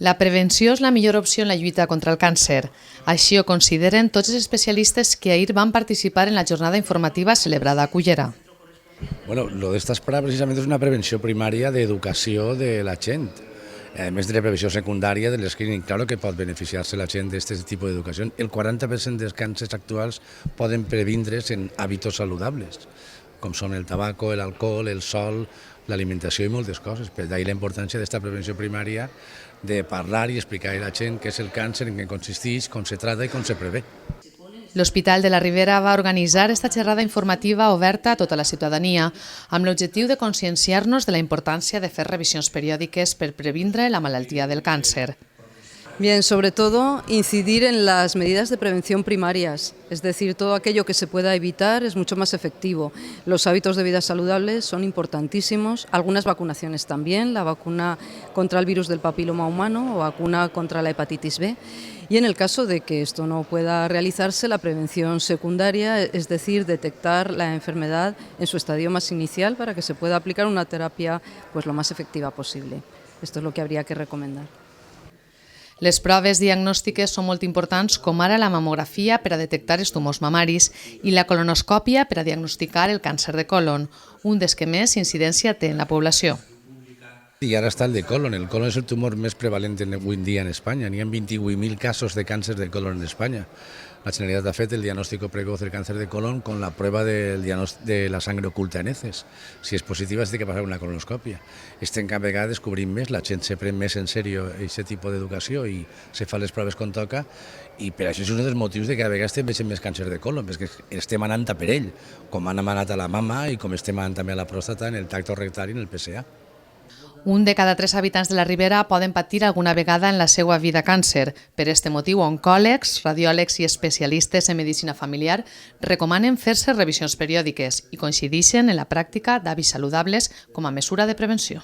La prevenció és la millor opció en la lluita contra el càncer. Així ho consideren tots els especialistes que ahir van participar en la jornada informativa celebrada a Cullera. Bueno, lo d'esta esperada precisament és una prevenció primària d'educació de la gent. A més de la prevenció secundària de l'escreening, claro que pot beneficiar-se la gent d'aquest tipus d'educació. El 40% dels càncers actuals poden previndre's en hàbits saludables, com són el tabaco, l'alcohol, el sol, l'alimentació i moltes coses. Per d'ahir la importància d'esta prevenció primària de parlar i explicar a la gent què és el càncer, en què consisteix, com se trata i com se prevé. L'Hospital de la Ribera va organitzar esta xerrada informativa oberta a tota la ciutadania amb l'objectiu de conscienciar-nos de la importància de fer revisions periòdiques per previndre la malaltia del càncer. Bien, sobre todo incidir en las medidas de prevención primarias, es decir, todo aquello que se pueda evitar es mucho más efectivo. Los hábitos de vida saludables son importantísimos, algunas vacunaciones también, la vacuna contra el virus del papiloma humano o vacuna contra la hepatitis B. Y en el caso de que esto no pueda realizarse, la prevención secundaria, es decir, detectar la enfermedad en su estadio más inicial para que se pueda aplicar una terapia pues, lo más efectiva posible. Esto es lo que habría que recomendar. Les proves diagnòstiques són molt importants, com ara la mamografia per a detectar els tumors mamaris i la colonoscòpia per a diagnosticar el càncer de colon, un dels que més incidència té en la població. I ara està el de colon. El colon és el tumor més prevalent avui en dia en Espanya. N'hi ha 28.000 casos de càncer de colon en Espanya. La Generalitat ha fet el diagnóstico precoz del cáncer de colon con la prueba de la sangre oculta en heces. Si és positiva, es té que passar una colonoscòpia. Estem cada vegada descobrint més, la gent se pren més en sèrio aquest tipus d'educació i se fa les proves com toca, i per això és un dels motius de que cada vegada estem veient més càncer de colon, perquè estem anant a per ell, com han anat a la mama i com estem anant també a la pròstata en el tracte rectal i en el PSA. Un de cada 3 habitants de la Ribera poden patir alguna vegada en la seva vida càncer. Per aquest motiu, oncòlegs, radiòlegs i especialistes en medicina familiar recomanen fer-se revisions periòdiques i coincideixen en la pràctica d'hàbits saludables com a mesura de prevenció.